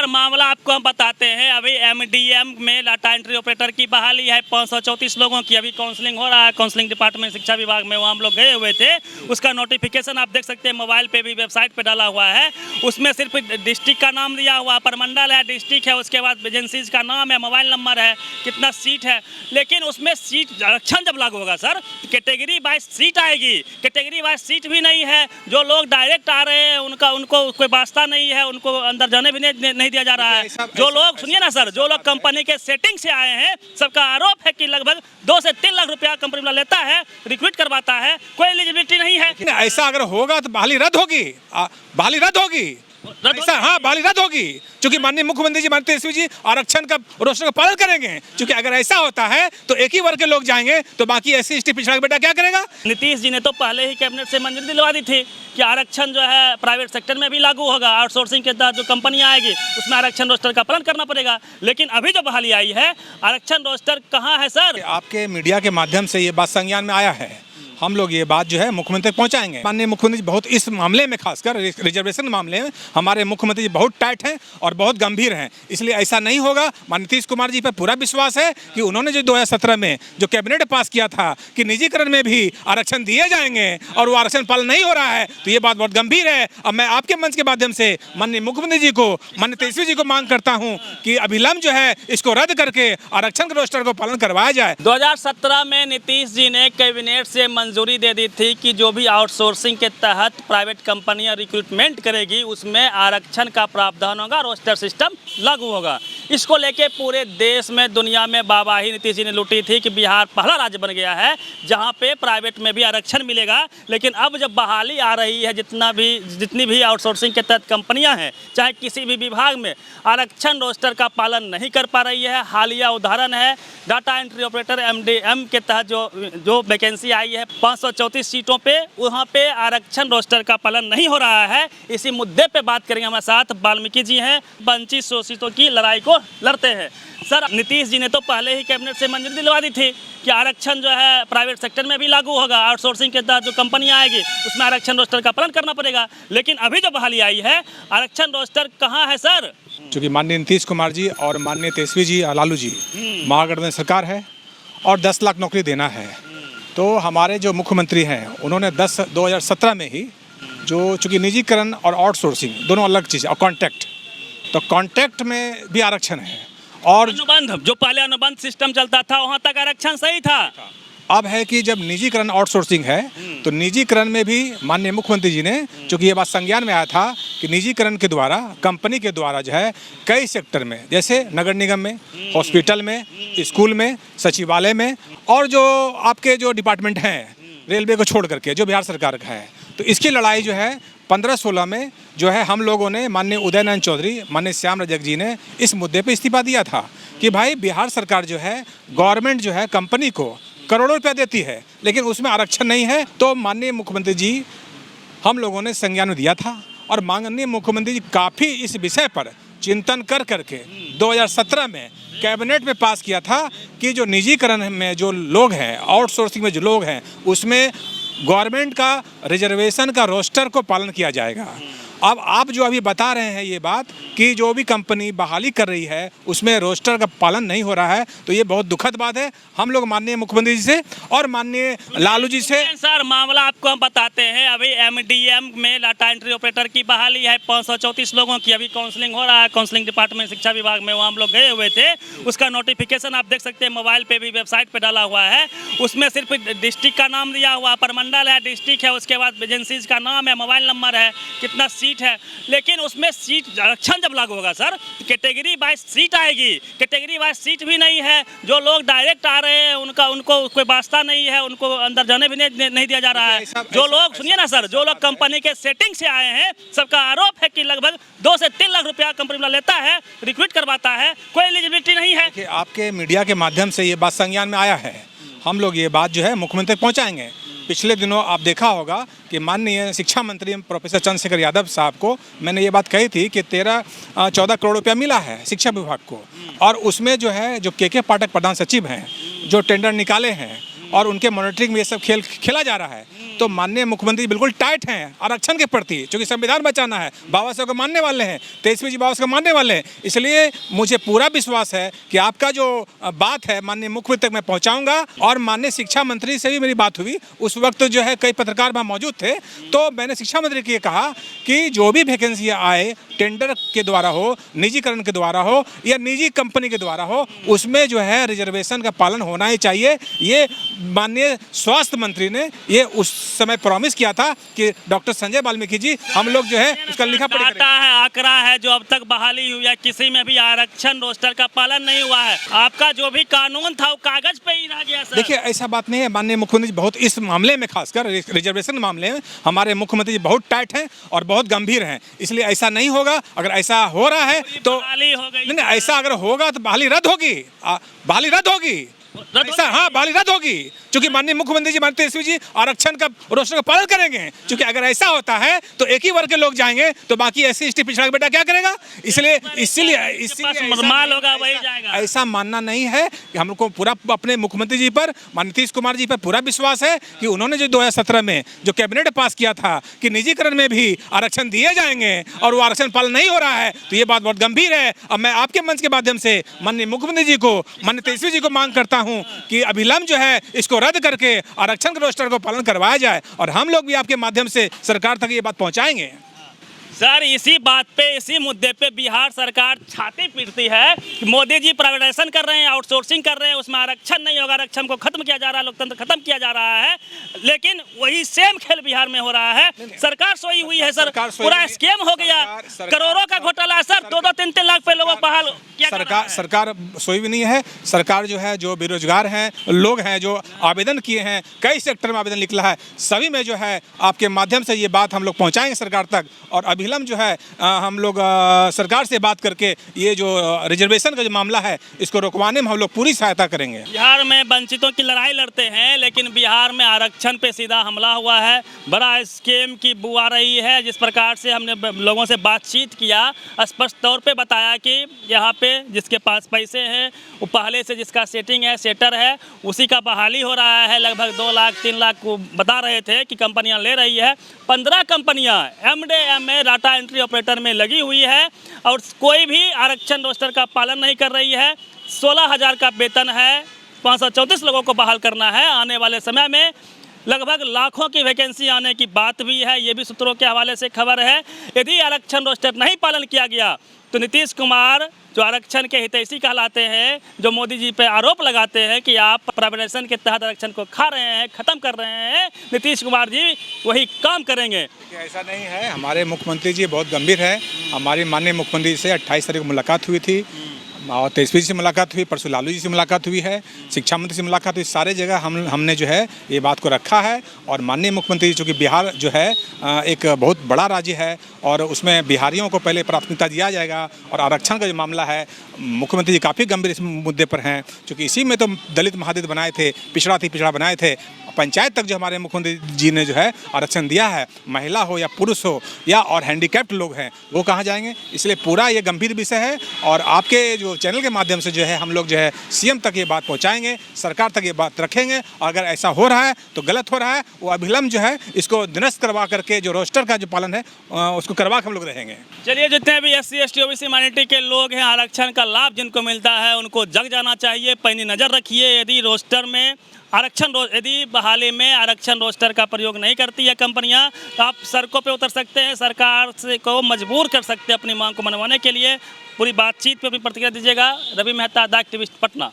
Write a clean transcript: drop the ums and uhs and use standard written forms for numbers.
Sir मामला आपको हम बताते हैं। अभी एमडीएम में डाटा एंट्री ऑपरेटर की बहाली है 534 लोगों की। अभी काउंसलिंग हो रहा है, काउंसलिंग डिपार्टमेंट शिक्षा विभाग में, वहाँ हम लोग गए हुए थे। उसका नोटिफिकेशन आप देख सकते हैं, मोबाइल पे भी वेबसाइट पे डाला हुआ है। उसमें सिर्फ डिस्ट्रिक्ट का नाम दिया हुआ, प्रमंडल है, डिस्ट्रिक्ट है, उसके बाद एजेंसीज का नाम है, मोबाइल नंबर है, कितना सीट है। लेकिन उसमें सीट आरक्षण जब लागू होगा सर, कैटेगरी वाइज सीट आएगी। कैटेगरी वाइज सीट भी नहीं है। जो लोग डायरेक्ट आ रहे हैं उनको कोई वास्ता नहीं है, उनको अंदर जाने भी नहीं दिया जा रहा है। जो लोग सुनिए ना सर, जो लोग कंपनी के सेटिंग से आए हैं, सबका आरोप है कि लगभग 2 से 3 लाख रुपया कंपनी वाला लेता है, रिक्रूट करवाता है, कोई एलिजिबिलिटी नहीं है। ऐसा अगर होगा तो बहाली रद्द होगी, बहाली रद्द होगी। ऐसा हाँ, बहाली रद्द होगी, क्योंकि माननीय मुख्यमंत्री जी, माननीय तेजस्वी जी आरक्षण का रोस्टर का पालन करेंगे। क्योंकि अगर ऐसा होता है तो एक ही वर्ग के लोग जाएंगे, तो बाकी एससी एसटी पिछड़ा बेटा क्या करेगा। नीतीश जी ने तो पहले ही कैबिनेट से मंजूरी दिलवा दी थी कि आरक्षण जो है प्राइवेट सेक्टर में भी लागू होगा। आउटसोर्सिंग के तहत जो कंपनी आएगी उसमें आरक्षण रोस्टर का पालन करना पड़ेगा। लेकिन अभी जो बहाली आई है, आरक्षण रोस्टर कहाँ है सर? आपके मीडिया के माध्यम से ये बात संज्ञान में आया है। हम लोग ये बात जो है मुख्यमंत्री तक पहुंचाएंगे। माननीय मुख्यमंत्री जी बहुत इस मामले में, खासकर रिजर्वेशन मामले में, हमारे मुख्यमंत्री जी बहुत टाइट हैं और बहुत गंभीर हैं। इसलिए ऐसा नहीं होगा। माननीय नीतीश कुमार जी पर पूरा विश्वास है कि उन्होंने जो 2017 में जो कैबिनेट पास किया था कि निजीकरण में भी आरक्षण दिए जाएंगे और वो आरक्षण पालन नहीं हो रहा है, तो ये बात बहुत गंभीर है। अब मैं आपके मंच के माध्यम से माननीय मुख्यमंत्री जी को, माननीय तेजस्वी जी को मांग करता हूँ कि अभिलंब जो है इसको रद्द करके आरक्षण के रोस्टर को पालन करवाया जाए। 2017 में नीतीश जी ने कैबिनेट से मंजूरी दे दी थी कि जो भी आउटसोर्सिंग के तहत प्राइवेट कंपनियां रिक्रूटमेंट करेगी उसमें आरक्षण का प्रावधान होगा, रोस्टर सिस्टम लागू होगा। इसको लेके पूरे देश में, दुनिया में वाहवाही नीतीश जी ने लूटी थी कि बिहार पहला राज्य बन गया है जहां पे प्राइवेट में भी आरक्षण मिलेगा। लेकिन अब जब बहाली आ रही है, जितनी भी आउटसोर्सिंग के तहत कंपनियां हैं, चाहे किसी भी विभाग में, आरक्षण रोस्टर का पालन नहीं कर पा रही है। हालिया उदाहरण है, डाटा एंट्री ऑपरेटर एमडीएम के तहत जो वैकेंसी आई है 534 सीटों पे, वहाँ पे आरक्षण रोस्टर का पालन नहीं हो रहा है। इसी मुद्दे पे बात करेंगे। हमारे साथ वाल्मीकि जी हैं, 2500 सीटों की लड़ाई को लड़ते हैं। सर नीतीश जी ने तो पहले ही कैबिनेट से मंजूरी दिलवा दी थी कि आरक्षण जो है प्राइवेट सेक्टर में भी लागू होगा। आउटसोर्सिंग के तहत जो कंपनी आएगी उसमें आरक्षण रोस्टर का पालन करना पड़ेगा। लेकिन अभी जो बहाली आई है, आरक्षण रोस्टर कहाँ है सर? क्योंकि माननीय नीतीश कुमार जी और माननीय तेजस्वी जी, लालू जी, महागठबंधन सरकार है और 10 लाख नौकरी देना है। तो हमारे जो मुख्यमंत्री हैं उन्होंने 2017 में ही जो, चूँकि निजीकरण और आउटसोर्सिंग दोनों अलग चीज़, और कॉन्ट्रैक्ट, तो कॉन्ट्रैक्ट में भी आरक्षण है। और अनुबंध, जो पहले अनुबंध सिस्टम चलता था वहाँ तक आरक्षण सही था। अब है कि जब निजीकरण आउटसोर्सिंग है तो निजीकरण में भी माननीय मुख्यमंत्री जी ने, चूँकि ये बात संज्ञान में आया था कि निजीकरण के द्वारा, कंपनी के द्वारा जो है कई सेक्टर में, जैसे नगर निगम में, हॉस्पिटल में, स्कूल में, सचिवालय में, और जो आपके जो डिपार्टमेंट हैं रेलवे को छोड़ करके जो बिहार सरकार का है, तो इसकी लड़ाई जो है 15-16 में जो है हम लोगों ने, माननीय उदयनारायण चौधरी, माननीय श्याम रजक जी ने इस मुद्दे पे इस्तीफा दिया था कि भाई बिहार सरकार जो है, गवर्नमेंट जो है कंपनी को करोड़ों रुपया देती है लेकिन उसमें आरक्षण नहीं है। तो माननीय मुख्यमंत्री जी, हम लोगों ने संज्ञान में दिया था और माननीय मुख्यमंत्री जी काफ़ी इस विषय पर चिंतन कर करके 2017 में कैबिनेट में पास किया था कि जो निजीकरण में जो लोग हैं, आउटसोर्सिंग में जो लोग हैं, उसमें गवर्नमेंट का रिजर्वेशन का रोस्टर को पालन किया जाएगा। अब आप जो अभी बता रहे हैं ये बात कि जो भी कंपनी बहाली कर रही है उसमें रोस्टर का पालन नहीं हो रहा है, तो ये बहुत दुखद बात है। हम लोग माननीय मुख्यमंत्री जी से और माननीय लालू जी से, सर मामला आपको हम बताते हैं। अभी एमडीएम में डाटा एंट्री ऑपरेटर की बहाली है 534 लोगों की। अभी काउंसलिंग हो रहा है, काउंसलिंग डिपार्टमेंट शिक्षा विभाग में, वहाँ हम लोग गए हुए थे। उसका नोटिफिकेशन आप देख सकते हैं, मोबाइल पे भी वेबसाइट पे डाला हुआ है। उसमें सिर्फ डिस्ट्रिक्ट का नाम दिया हुआ, प्रमंडल है, डिस्ट्रिक्ट है, उसके बाद एजेंसीज का नाम है, मोबाइल नंबर है, कितना सीट है। लेकिन उसमें सीट आरक्षण जब लागू होगा सर, कैटेगरी वाइज सीट आएगी। कैटेगरी वाइज सीट भी नहीं है। जो लोग डायरेक्ट आ रहे हैं उनको कोई वास्ता नहीं है, उनको अंदर जाने भी नहीं दिया जा रहा है। जो लोग सुनिए ना सर, जो लोग कंपनी के सेटिंग से आए हैं, सबका आरोप है कि लगभग 2 से 3 लाख रुपया कंपनी वाला लेता है, रिक्रूट करवाता है, कोई एलिजिबिलिटी नहीं है। आपके मीडिया के माध्यम से ये बात संज्ञान में आया है। हम लोग ये बात जो है मुख्यमंत्री तक पहुँचाएंगे। पिछले दिनों आप देखा होगा कि माननीय शिक्षा मंत्री प्रोफेसर चंद्रशेखर यादव साहब को मैंने ये बात कही थी कि 13-14 करोड़ रुपया मिला है शिक्षा विभाग को, और उसमें जो है जो के पाठक प्रधान सचिव हैं, जो टेंडर निकाले हैं और उनके मॉनिटरिंग में ये सब खेल खेला जा रहा है। तो माननीय मुख्यमंत्री बिल्कुल टाइट हैं आरक्षण के प्रति, क्योंकि संविधान बचाना है, बाबा साहब को मानने वाले हैं, तेजस्वी जी बाबा साहब को मानने वाले हैं। इसलिए मुझे पूरा विश्वास है कि आपका जो बात है माननीय मुख्यमंत्री तक मैं पहुंचाऊंगा। और माननीय शिक्षा मंत्री से भी मेरी बात हुई, उस वक्त जो है कई पत्रकार वहाँ मौजूद थे, तो मैंने शिक्षा मंत्री को ये कहा कि जो भी वैकेंसी आए टेंडर के द्वारा हो, निजीकरण के द्वारा हो या निजी कंपनी के द्वारा हो, उसमें जो है रिजर्वेशन का पालन होना ही चाहिए। ये माननीय स्वास्थ्य मंत्री ने ये उस समय प्रॉमिस किया था कि डॉक्टर संजय वाल्मीकि जी हम लोग जो है उसका लिखा पढ़ी करेंगे। डाटा है, आंकड़ा है, जो अब तक बहाली हुई है किसी में भी आरक्षण रोस्टर का पालन नहीं हुआ है। आपका जो भी कानून था वो कागज पे ही रह गया सर। देखिए ऐसा बात नहीं है, माननीय मुख्यमंत्री जी बहुत इस मामले में, खासकर रिजर्वेशन मामले में हमारे मुख्यमंत्री जी बहुत टाइट हैं और बहुत गंभीर हैं। इसलिए ऐसा नहीं होगा। अगर ऐसा हो रहा है तो बहाली हो गई। नहीं, ऐसा अगर होगा तो बहाली रद्द होगी, बहाली रद्द होगी। ऐसा हाँ बहाली रद्द होगी, क्योंकि माननीय मुख्यमंत्री जी माननीय तेजस्वी जी आरक्षण का रोस्टर का पालन करेंगे। क्योंकि अगर ऐसा होता है तो एक ही वर्ग के लोग जाएंगे तो बाकी SC ST पिछड़ा का बेटा क्या करेगा। इसलिए माल होगा वही जाएगा। ऐसा मानना नहीं है कि हमको पूरा अपने मुख्यमंत्री जी पर, माननीय नीतीश कुमार जी पर पूरा विश्वास है कि उन्होंने जो 2017 में जो कैबिनेट पास किया था कि निजीकरण में भी आरक्षण दिए जाएंगे और वो आरक्षण पालन नहीं हो रहा है, तो ये बात बहुत गंभीर है। अब मैं आपके मंच के माध्यम से माननीय मुख्यमंत्री जी को, माननीय तेजस्वी जी को मांग करता हूं कि अभिलंब जो है इसको रद्द करके आरक्षण के रोस्टर को पालन करवाया जाए। और हम लोग भी आपके माध्यम से सरकार तक ये बात पहुंचाएंगे। सर इसी बात पे, इसी मुद्दे पे बिहार सरकार छाती पीटती है कि मोदी जी प्राइवेटाइजेशन कर रहे हैं, आउटसोर्सिंग कर रहे हैं, उसमें आरक्षण नहीं होगा, आरक्षण को खत्म किया जा रहा है, लोकतंत्र खत्म किया जा रहा है। लेकिन वही सेम खेल बिहार में हो रहा है। सरकार सोई हुई है सर, पूरा स्कैम हो गया, करोड़ों का घोटाला है सर, 2-2, 3-3 लाख पे लोगों को बहाल किया। सरकार सोई भी नहीं है। सरकार जो है, जो बेरोजगार हैं लोग हैं, जो आवेदन किए हैं, कई सेक्टर में आवेदन निकला है, सभी में जो है आपके माध्यम से ये बात हम लोग पहुंचाएंगे सरकार तक। और अभिलंब जो है हम लोग सरकार से बात करके ये जो रिजर्वेशन का जो मामला है इसको रुकवाने में हम लोग पूरी सहायता करेंगे। बिहार में वंचितों की लड़ाई लड़ते हैं, लेकिन बिहार में आरक्षण पे सीधा हमला हुआ है। बड़ा स्कीम की बू आ रही है। जिस प्रकार से हमने लोगों से बातचीत किया, स्पष्ट तौर पे बताया कि यहाँ पे जिसके पास पैसे हैं, वो पहले से जिसका सेटिंग है, सेटर है, उसी का बहाली हो रहा है। लगभग 2 लाख 3 लाख को बता रहे थे कि कंपनियां ले रही है। 15 कंपनियां MD MA data entry operator में लगी हुई है और कोई भी आरक्षण रोस्टर का पालन नहीं कर रही है। 16,000 का वेतन है, 534 लोगों को बहाल करना है। आने वाले समय में लगभग लाखों की वैकेंसी आने की बात भी है, ये भी सूत्रों के हवाले से खबर है। यदि आरक्षण रोस्टर नहीं पालन किया गया तो नीतीश कुमार जो आरक्षण के हितैषी कहलाते हैं, जो मोदी जी पे आरोप लगाते हैं कि आप प्राइवेटाइजेशन के तहत आरक्षण को खा रहे हैं, ख़त्म कर रहे हैं, नीतीश कुमार जी वही काम करेंगे। ऐसा नहीं है, हमारे मुख्यमंत्री जी बहुत गंभीर है। हमारी माननीय मुख्यमंत्री से 28 तारीख को मुलाकात हुई थी और तेजस्वी जी से मुलाकात हुई, परसों लालू जी से मुलाकात हुई है, शिक्षा मंत्री से मुलाकात हुई। सारे जगह हमने जो है ये बात को रखा है। और माननीय मुख्यमंत्री चूँकि बिहार जो है एक बहुत बड़ा राज्य है और उसमें बिहारियों को पहले प्राथमिकता दिया जाएगा। और आरक्षण का जो मामला है, मुख्यमंत्री जी काफ़ी गंभीर इस मुद्दे पर हैं, क्योंकि इसी में तो दलित महादलित बनाए थे, पिछड़ा बनाए थे। पंचायत तक जो हमारे मुख्यमंत्री जी ने जो है आरक्षण दिया है, महिला हो या पुरुष हो या और हैंडीकैप्ड लोग हैं, वो कहाँ जाएंगे। इसलिए पूरा ये गंभीर विषय है और आपके जो चैनल के माध्यम से जो है हम लोग जो है CM तक ये बात पहुँचाएंगे, सरकार तक ये बात रखेंगे। और अगर ऐसा हो रहा है तो गलत हो रहा है, वो अभिलंब जो है इसको निरस्त करवा करके जो रोस्टर का जो पालन है उसको करवा के हम लोग रहेंगे। चलिए, जितने भी SC ST OBC माइनॉरिटी के लोग हैं, आरक्षण का लाभ जिनको मिलता है उनको जग जाना चाहिए। पैनी नज़र रखिए, यदि रोस्टर में यदि बहाली में आरक्षण रोस्टर का प्रयोग नहीं करती है कंपनियां, तो आप सड़कों पे उतर सकते हैं, सरकार से को मजबूर कर सकते हैं अपनी मांग को मनवाने के लिए। पूरी बातचीत पे अपनी प्रतिक्रिया दीजिएगा। Ravi Mehta, the activist, Patna.